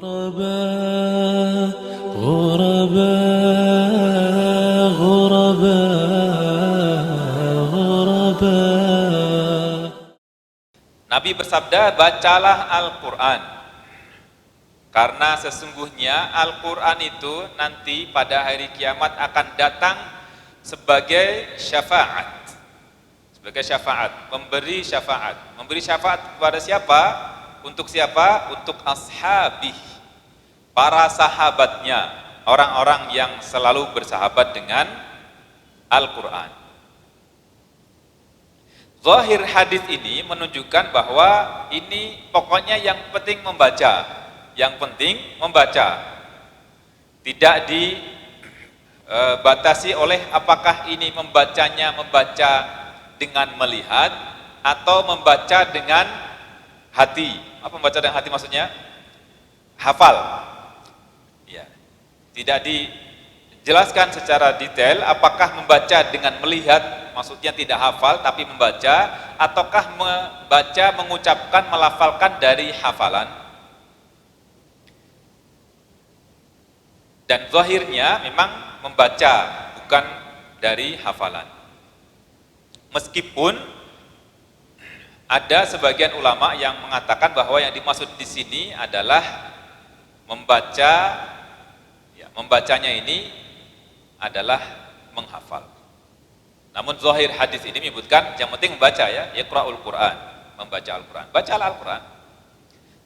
غرباء غرباء غرباء غرباء. Nabi bersabda, bacalah Al-Quran, karena sesungguhnya Al-Quran itu nanti pada hari kiamat akan datang sebagai syafaat. Sebagai syafaat, memberi syafaat. Memberi syafaat kepada siapa? Untuk siapa? Untuk ashabih, para sahabatnya, orang-orang yang selalu bersahabat dengan Al-Quran. Zahir hadis ini menunjukkan bahwa ini pokoknya yang penting membaca. Yang penting membaca. Tidak dibatasi oleh apakah ini membaca dengan melihat atau membaca dengan hati. Apa membaca dengan hati maksudnya? Hafal. Ya. Tidak dijelaskan secara detail apakah membaca dengan melihat, maksudnya tidak hafal tapi membaca, ataukah membaca, mengucapkan, melafalkan dari hafalan. Dan zahirnya memang membaca, bukan dari hafalan. Meskipun ada sebagian ulama yang mengatakan bahwa yang dimaksud di sini adalah membaca, ya, membacanya ini adalah menghafal. Namun zahir hadis ini menyebutkan yang penting membaca, ya, iqra'ul Quran, membaca Al-Quran. Bacalah Al-Quran.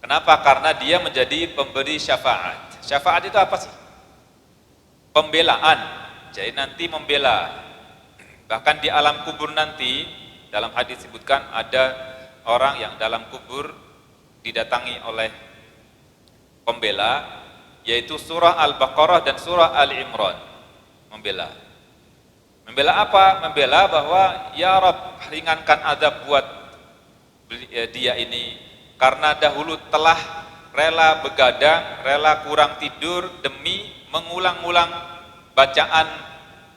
Kenapa? Karena dia menjadi pemberi syafaat. Syafaat itu apa sih? Pembelaan. Jadi nanti membela. Bahkan di alam kubur nanti, dalam hadis disebutkan ada orang yang dalam kubur didatangi oleh pembela, yaitu surah Al-Baqarah dan surah Ali Imran. Membela. Membela apa? Membela bahwa ya Rabb, ringankan azab buat dia ini, karena dahulu telah rela begadang, rela kurang tidur demi mengulang-ulang bacaan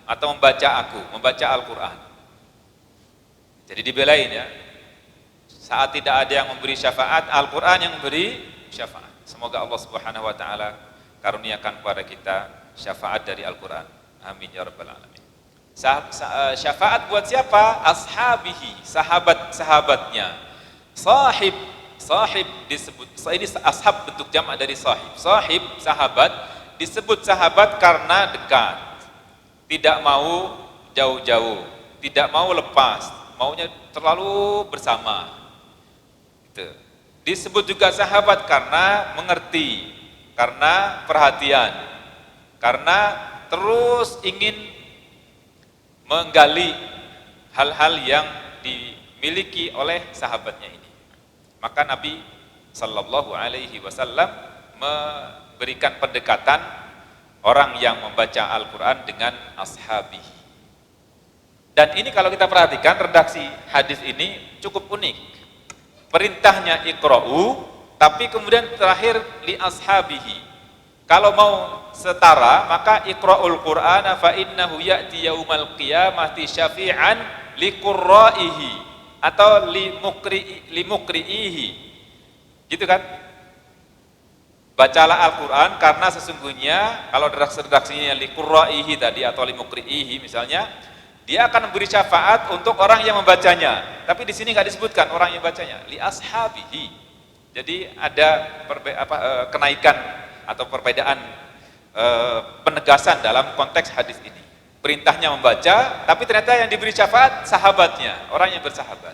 atau membaca Al-Quran. Jadi dibelain, ya. Saat tidak ada yang memberi syafaat, Al-Quran yang memberi syafaat. Semoga Allah Subhanahu wa taala karuniakan kepada kita syafaat dari Al-Quran. Amin ya rabbal alamin. Syafaat buat siapa? Ashabihi, sahabat-sahabatnya. Sahib disebut, ini ashab bentuk jamak dari sahib. Sahib, sahabat, disebut sahabat karena dekat. Tidak mau jauh-jauh, tidak mau lepas, maunya terlalu bersama. Gitu. Disebut juga sahabat karena mengerti, karena perhatian, karena terus ingin menggali hal-hal yang dimiliki oleh sahabatnya ini. Maka Nabi Sallallahu Alaihi Wasallam memberikan pendekatan orang yang membaca Al-Quran dengan ashabi. Dan ini kalau kita perhatikan redaksi hadis ini cukup unik. Perintahnya iqra'u, tapi kemudian terakhir li ashabihi. Kalau mau setara, maka iqra'ul Qur'ana fa innahu ya'ti yaumal qiyamati syafi'an li qurra'ihi atau li muqri'ihi. Gitu kan? Bacalah Al-Quran karena sesungguhnya kalau redaksinya li qurra'ihi tadi atau li muqri'ihi misalnya, dia akan memberi syafaat untuk orang yang membacanya. Tapi di sini nggak disebutkan orang yang bacanya, li ashabihi. Jadi ada kenaikan atau perbedaan penegasan dalam konteks hadis ini. Perintahnya membaca, tapi ternyata yang diberi syafaat sahabatnya, orang yang bersahabat.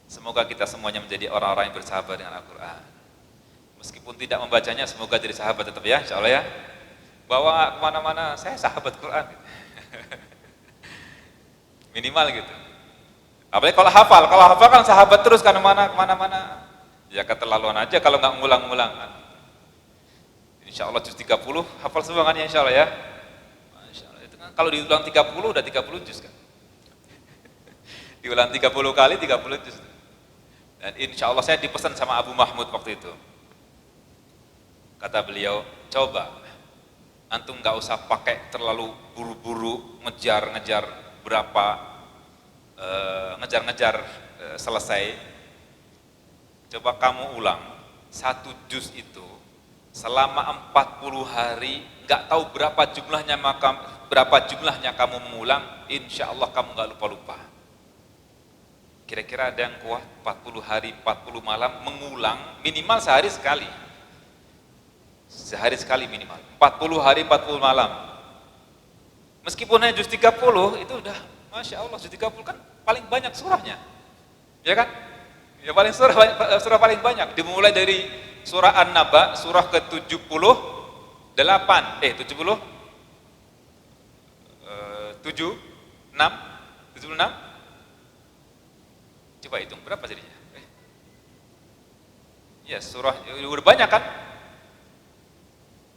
Semoga kita semuanya menjadi orang-orang yang bersahabat dengan Al-Quran. Meskipun tidak membacanya, semoga jadi sahabat tetap, ya, insya Allah, ya. Bawa kemana-mana, saya sahabat Quran. Minimal gitu. Apalagi kalau hafal kan sahabat terus kemana-mana. Ya keterlaluan aja kalau nggak ngulang-ngulang. Insya Allah juz 30 hafal semua kan, ya, insya Allah, ya. Insya Allah. Itu kan kalau diulang 30 udah 30 juz kan. Diulang 30 kali 30 juz. Dan insya Allah saya dipesan sama Abu Mahmud waktu itu. Kata beliau, coba antum nggak usah pakai terlalu buru-buru ngejar-ngejar berapa, ngejar-ngejar selesai. Coba kamu ulang 1 juz itu selama 40 hari, nggak tahu berapa jumlahnya kamu mengulang, insya Allah kamu nggak lupa-lupa. Kira-kira ada yang kuat 40 hari 40 malam mengulang minimal sehari sekali, minimal 40 hari 40 malam, meskipun hanya juz 30 itu udah Masya Allah. Juz 30 kan paling banyak surahnya, ya kan? Ya paling surah paling banyak, dimulai dari surah An-Naba, surah ke-78, 76, 76, coba hitung berapa jadinya? Ya surah udah banyak kan?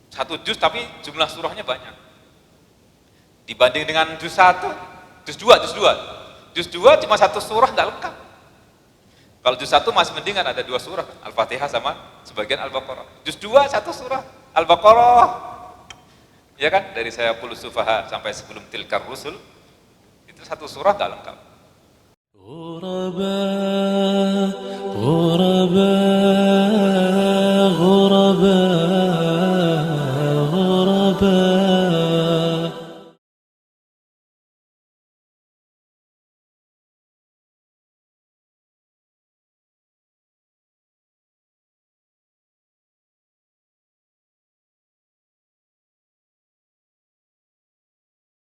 Satu juz tapi jumlah surahnya banyak. Dibanding dengan juz 1, juz 2 cuma satu surah nggak lengkap. Kalau juz 1 masih mendingan, ada 2 surah, Al-Fatihah sama sebagian Al-Baqarah. Juz 2 satu surah, Al-Baqarah. Ya kan? Dari saya puluh sufaha sampai sebelum tilkar rusul, itu satu surah nggak lengkap.